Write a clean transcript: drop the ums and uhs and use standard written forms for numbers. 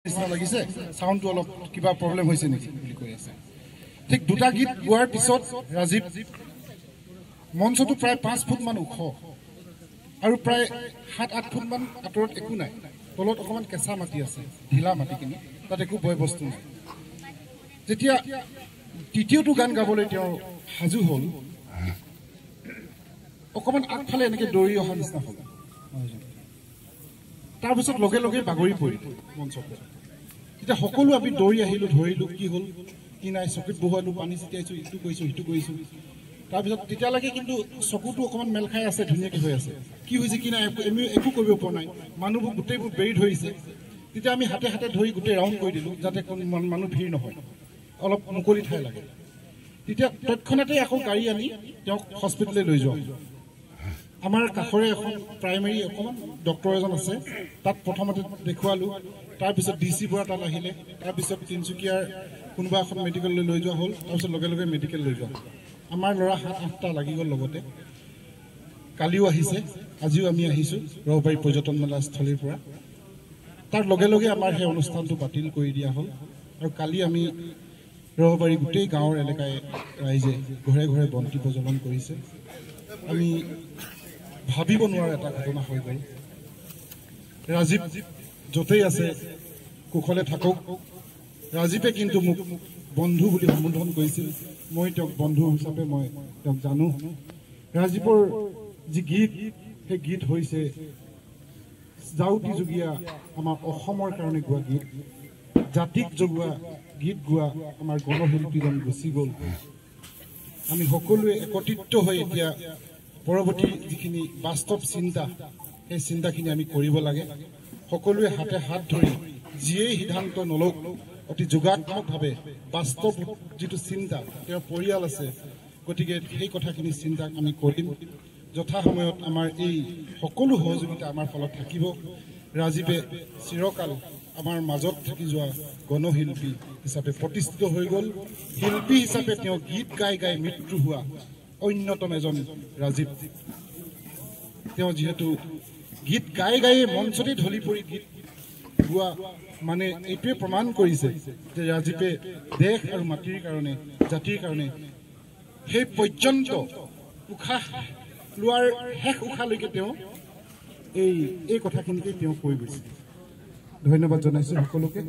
নিচিনা লাগিছে সাউন্ডটো অলপ কিবা প্ৰবলেম হৈছে নেকি বুলি কৈ আছে ঠিক দুটা গীত গোৱাৰ পিছত ৰাজীৱ মঞ্চটো প্ৰায় 5 ফুট মান ওখ আৰু প্ৰায় 7-8 ফুট মান আঁতৰত একো নাই তলত অকমান কেঁচা মাটি আছে ঢিলা মাটি কিনি তাত একো বয় বস্তু নাই যেতিয়া তৃতীয়টো গান গাবলৈ তেওঁ হাজু হ'ল অকমান আগফালে এনেকৈ দৌৰি অহা নিচিনা হ'ল তাৰপিছত লগে লগে বাগৰি পৰিল মঞ্চত এতিয়া সকলো আমি দৌৰি আহিলোঁ ধৰিলোঁ কি হ'ল কি নাই চকুত বহুৱালোঁ পানী ছিটিয়াইছোঁ ইটো কৰিছোঁ সিটো কৰিছোঁ তাৰপিছত তেতিয়ালৈকে কিন্তু চকুটো অকণমান মেল খাই আছে ধুনীয়াকৈ হৈ আছে কি হৈছে কি নাই আমি একো কৰিব পৰা নাই মানুহবোৰ গোটেইবোৰ বেৰি ধৰিছে তেতিয়া আমি হাতে হাতে ধৰি গোটেই ৰাউণ্ড কৰি দিলোঁ যাতে কোনো মানুহ ভিৰ নহয় অলপ মুকলি ঠাই লাগে তেতিয়া তৎক্ষণাতে আকৌ গাড়ী আনি তেওঁক হস্পিটেললৈ লৈ যোৱা আমাৰ কাষৰে এখন প্ৰাইমেৰী অকণমান ডক্টৰ এজন আছে তাত প্ৰথমতে দেখুৱালোঁ তাৰপিছত DC বৰা তাত আহিলে তাৰপিছত তিনিচুকীয়াৰ কোনোবা এখন মেডিকেললৈ লৈ যোৱা হ'ল তাৰপিছত লগে লগে মেডিকেল লৈ যোৱা আমাৰ ল'ৰা 7-8টা লাগি গ'ল লগতে কালিও আহিছে আজিও আমি আহিছোঁ ৰহবাৰী পৰ্যটন মেলাস্থলীৰ পৰা তাৰ লগে লগে আমাৰ সেই অনুষ্ঠানটো বাতিল কৰি দিয়া হ'ল আৰু কালি আমি ৰহবাৰী গোটেই গাঁৱৰ এলেকাই ৰাইজে ঘৰে ঘৰে বন্তি প্ৰজ্বলন কৰিছে আমি ভাবিব নোৱাৰা এটা ঘটনা হৈ গ'ল ৰাজীৱ য'তেই আছে কুশলে থাকক ৰাজীৱে কিন্তু মোক বন্ধু বুলি সম্বোধন কৰিছিল মই তেওঁক বন্ধু হিচাপে মই তেওঁক জানো ৰাজীৱৰ যি গীত সেই গীত হৈছে জাউতি যোগীয়া আমাৰ অসমৰ কাৰণে গোৱা গীত জাতিক জগোৱা গীত গোৱা আমাৰ গণশিল্পীজন গুচি গ'ল আমি সকলোৱে একত্ৰিত হৈ এতিয়া পৰৱৰ্তী যিখিনি বাস্তৱ চিন্তা সেই চিন্তাখিনি আমি কৰিব লাগে সকলোৱে হাতে হাত ধৰি যিয়েই সিদ্ধান্ত নলওক অতি যোগাত্মকভাৱে বাস্তৱ যিটো চিন্তা তেওঁৰ পৰিয়াল আছে গতিকে সেই কথাখিনি চিন্তা আমি কৰিম যথাসময়ত আমাৰ এই সকলো সহযোগিতা আমাৰ ফলত থাকিব ৰাজীৱে চিৰকাল আমাৰ মাজত থাকি যোৱা গণশিল্পী হিচাপে প্ৰতিষ্ঠিত হৈ গ'ল শিল্পী হিচাপে তেওঁ গীত গাই গাই মৃত্যু হোৱা অন্যতম এজন ৰাজীৱ তেওঁ যিহেতু গীত গাই গাই মঞ্চতে ঢলি পৰি গীত গোৱা মানে এইটোৱে প্ৰমাণ কৰিছে যে ৰাজীৱে দেশ আৰু মাটিৰ কাৰণে জাতিৰ কাৰণে সেই পৰ্যন্ত উশাহ লোৱাৰ শেষ উশাহলৈকে তেওঁ এই কথাখিনিকে তেওঁ কৈ গৈছে ধন্যবাদ জনাইছোঁ সকলোকে